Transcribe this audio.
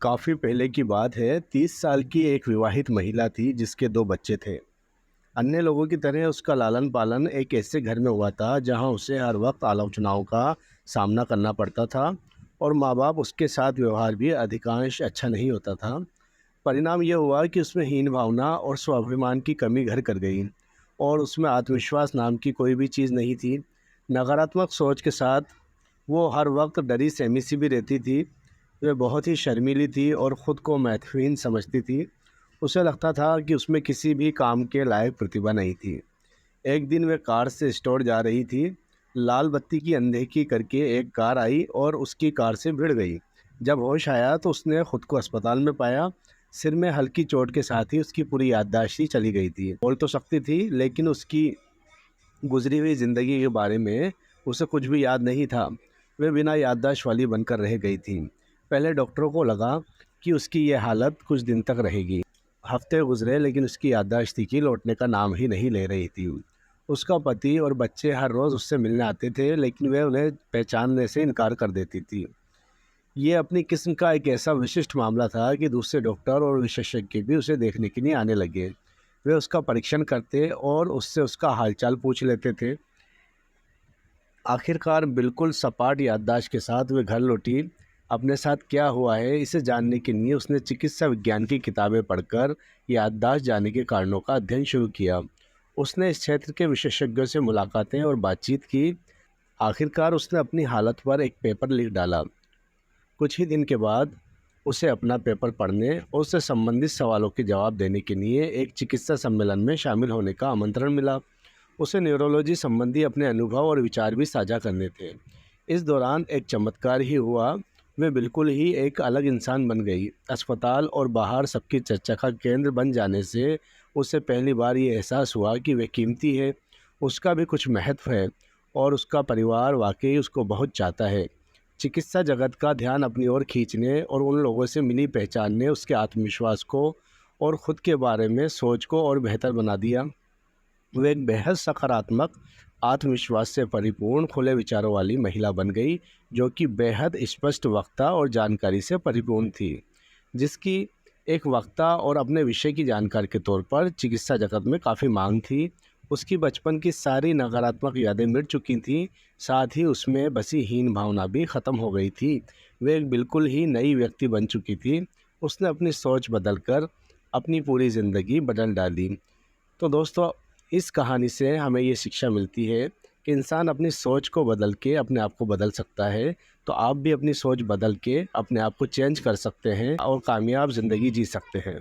काफ़ी पहले की बात है। 30 साल की एक विवाहित महिला थी जिसके 2 बच्चे थे। अन्य लोगों की तरह उसका लालन पालन एक ऐसे घर में हुआ था जहां उसे हर वक्त आलोचनाओं का सामना करना पड़ता था और माँ बाप उसके साथ व्यवहार भी अधिकांश अच्छा नहीं होता था। परिणाम यह हुआ कि उसमें हीन भावना और स्वाभिमान की कमी घर कर गई और उसमें आत्मविश्वास नाम की कोई भी चीज़ नहीं थी। नकारात्मक सोच के साथ वो हर वक्त डरी सहमी सी भी रहती थी। वह बहुत ही शर्मीली थी और ख़ुद को महत्वहीन समझती थी। उसे लगता था कि उसमें किसी भी काम के लायक प्रतिभा नहीं थी। एक दिन वह कार से स्टोर जा रही थी। लाल बत्ती की अनदेखी करके एक कार आई और उसकी कार से भिड़ गई। जब होश आया तो उसने खुद को अस्पताल में पाया। सिर में हल्की चोट के साथ ही उसकी पूरी याददाश्त ही चली गई थी। बोल तो सकती थी लेकिन उसकी गुजरी हुई ज़िंदगी के बारे में उसे कुछ भी याद नहीं था। वह बिना याददाश्त वाली बनकर रह गई थी। पहले डॉक्टरों को लगा कि उसकी यह हालत कुछ दिन तक रहेगी। हफ्ते गुजरे लेकिन उसकी याददाश्त थी कि लौटने का नाम ही नहीं ले रही थी। उसका पति और बच्चे हर रोज़ उससे मिलने आते थे लेकिन वह उन्हें पहचानने से इनकार कर देती थी। ये अपनी किस्म का एक ऐसा विशिष्ट मामला था कि दूसरे डॉक्टर और विशेषज्ञ भी उसे देखने के लिए आने लगे। वे उसका परीक्षण करते और उससे उसका हालचाल पूछ लेते थे। आखिरकार बिल्कुल सपाट याददाश्त के साथ वे घर लौटी। अपने साथ क्या हुआ है इसे जानने के लिए उसने चिकित्सा विज्ञान की किताबें पढ़कर याददाश्त जाने के कारणों का अध्ययन शुरू किया। उसने इस क्षेत्र के विशेषज्ञों से मुलाकातें और बातचीत की। आखिरकार उसने अपनी हालत पर एक पेपर लिख डाला। कुछ ही दिन के बाद उसे अपना पेपर पढ़ने और उससे संबंधित सवालों के जवाब देने के लिए एक चिकित्सा सम्मेलन में शामिल होने का आमंत्रण मिला। उसे न्यूरोलॉजी संबंधी अपने अनुभव और विचार भी साझा करने थे। इस दौरान एक चमत्कार ही हुआ। वे बिल्कुल ही एक अलग इंसान बन गई। अस्पताल और बाहर सबकी चर्चा का केंद्र बन जाने से उसे पहली बार ये एहसास हुआ कि वे कीमती है, उसका भी कुछ महत्व है और उसका परिवार वाकई उसको बहुत चाहता है। चिकित्सा जगत का ध्यान अपनी ओर खींचने और उन लोगों से मिली पहचान ने उसके आत्मविश्वास को और ख़ुद के बारे में सोच को और बेहतर बना दिया। वो एक बेहद सकारात्मक, आत्मविश्वास से परिपूर्ण, खुले विचारों वाली महिला बन गई जो कि बेहद स्पष्ट वक्ता और जानकारी से परिपूर्ण थी, जिसकी एक वक्ता और अपने विषय की जानकार के तौर पर चिकित्सा जगत में काफ़ी मांग थी। उसकी बचपन की सारी नकारात्मक यादें मिट चुकी थीं, साथ ही उसमें बसी हीन भावना भी ख़त्म हो गई थी। वे एक बिल्कुल ही नई व्यक्ति बन चुकी थी। उसने अपनी सोच बदलकर अपनी पूरी ज़िंदगी बदल डाली। तो दोस्तों, इस कहानी से हमें ये शिक्षा मिलती है कि इंसान अपनी सोच को बदल के अपने आप को बदल सकता है। तो आप भी अपनी सोच बदल के अपने आप को चेंज कर सकते हैं और कामयाब ज़िंदगी जी सकते हैं।